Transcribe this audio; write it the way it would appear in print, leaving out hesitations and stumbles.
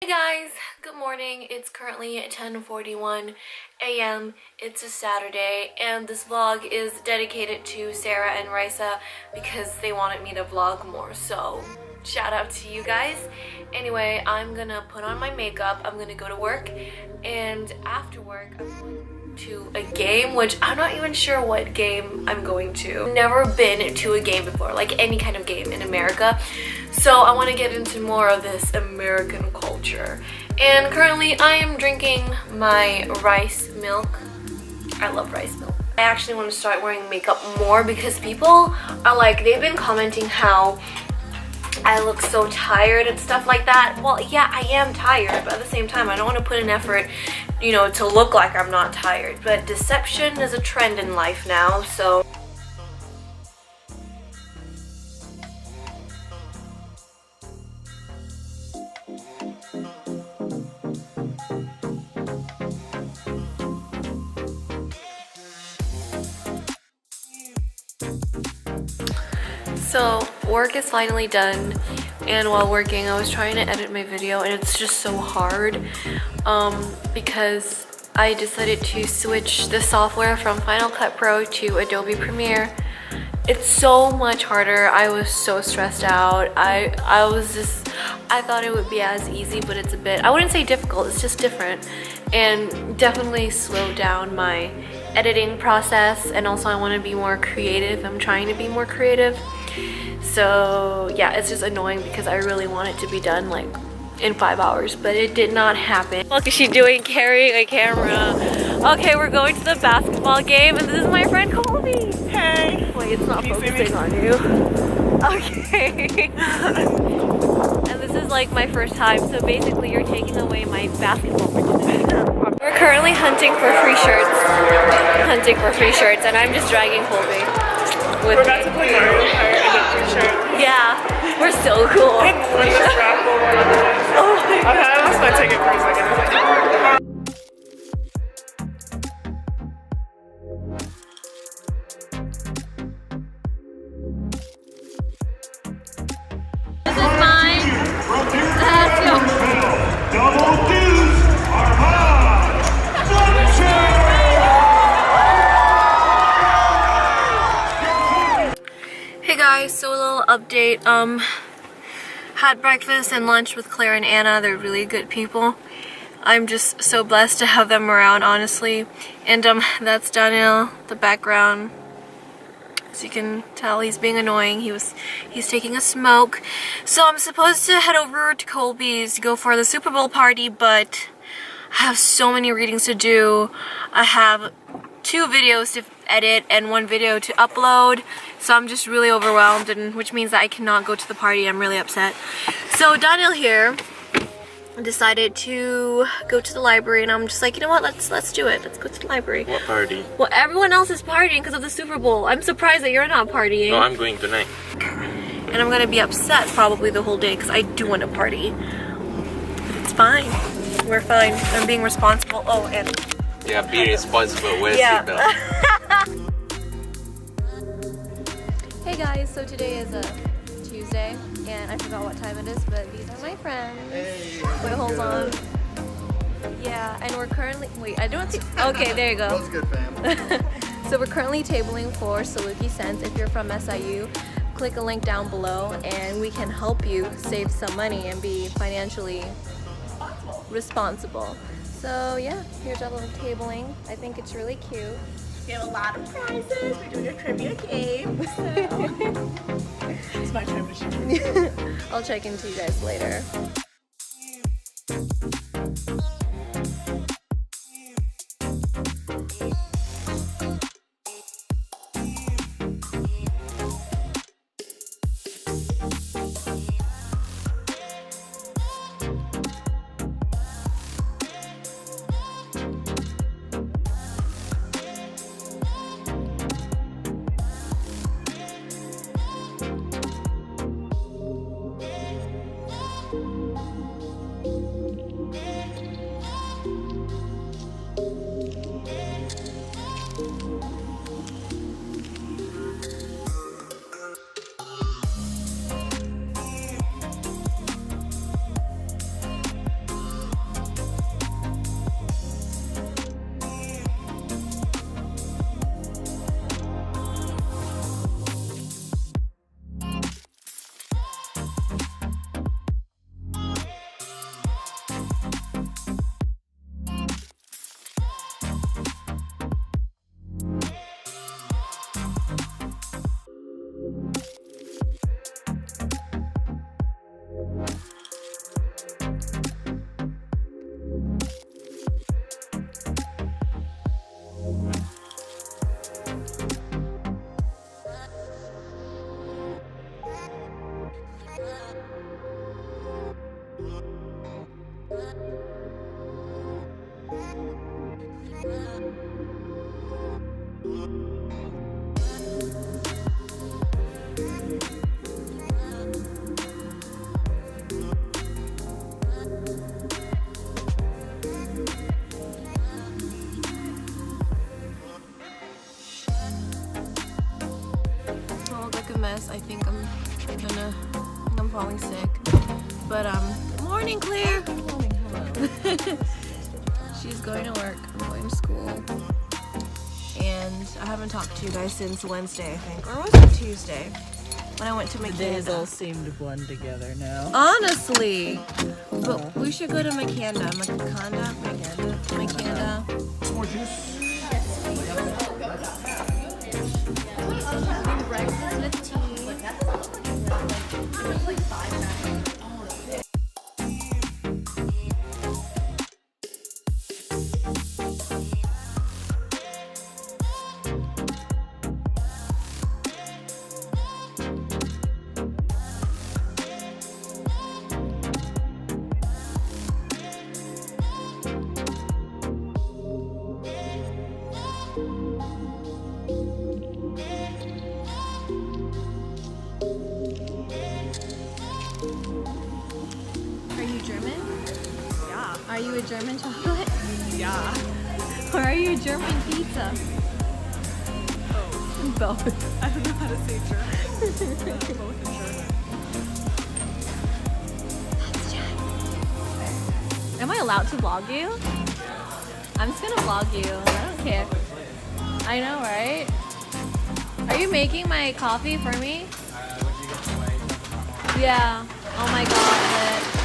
Hey guys, good morning. It's currently 10:41 a.m. It's a Saturday and this vlog is dedicated to Sarah and Risa because they wanted me to vlog more, so shout out to you guys. Anyway, I'm gonna put on my makeup, I'm gonna go to work, and after work I'm going to a game, which I'm not even sure what game I'm going to. Never been to a game before, like any kind of game in America. So I want to get into more of this American culture. And currently I am drinking my rice milk. I love rice milk. I actually want to start wearing makeup more because people are like, they've been commenting how I look so tired and stuff like that. Well, yeah, I am tired, but at the same time, I don't want to put in effort, you know, to look like I'm not tired. But deception is a trend in life now, so. So work is finally done, and while working I was trying to edit my video and it's just so hard because I decided to switch the software from Final Cut Pro to Adobe Premiere. It's so much harder. I was so stressed out. I thought it would be as easy, but it's a bit, I wouldn't say difficult, it's just different, and definitely slowed down my editing process. And also I want to be more creative. I'm trying to be more creative. So yeah, it's just annoying because I really want it to be done like in 5 hours, but it did not happen. What is she doing carrying a camera? Okay, we're going to the basketball game and this is my friend Colby. Hey. Wait, it's not focusing on you. Okay. And this is like my first time, so basically you're taking away my basketball virginity. We're currently hunting for free shirts. And I'm just dragging Colby. We're about to play Mario Kart and get free shirt. Yeah, we're so cool. Win this raffle. Oh my God. Okay, I lost my ticket for a second. This is mine. Let's go. Double dues are high. Hey guys, so a little update. Had breakfast and lunch with Claire and Anna. They're really good people. I'm just so blessed to have them around, honestly. And that's Daniel, the background. As you can tell, he's being annoying. He's taking a smoke. So I'm supposed to head over to Colby's to go for the Super Bowl party, but I have so many readings to do. I have 2 videos to edit and 1 video to upload, so I'm just really overwhelmed, and which means that I cannot go to the party. I'm really upset. So Daniel here decided to go to the library, and I'm just like, you know what, let's do it. Let's go to the library. What party? Well, everyone else is partying because of the Super Bowl. I'm surprised that you're not partying. No, I'm going tonight. And I'm gonna be upset probably the whole day because I do want to party. But it's fine. We're fine. I'm being responsible. Oh, and Yeah, be responsible. Where's yeah. your belt? Hey guys, so today is a Tuesday and I forgot what time it is, but these are my friends. Hey, wait, hold on. Yeah, and we're currently, wait, I don't see, okay, there you go. That's good, fam. So we're currently tabling for Saluki Cents. If you're from SIU, click a link down below and we can help you save some money and be financially responsible. So yeah, here's our little tabling. I think it's really cute. We have a lot of prizes. We're doing a trivia game. So. It's my time to shoot. I'll check into you guys later. Mess. I think I'm falling sick. But good morning, Claire. Good morning, hello. She's going to work. I'm going to school. And I haven't talked to you guys since Wednesday, I think, or was it Tuesday when I went to The days all Makanda. seem to blend together now. Honestly, but we should go to Makanda. Makanda. More juice. Are you German? Yeah. Are you a German chocolate? Yeah. Or are you a German pizza? Oh. Both. I don't know how to say German. Both in German. Am I allowed to vlog you? I'm just gonna vlog you. I don't care. I know, right? Are you making my coffee for me? Yeah. Oh my god.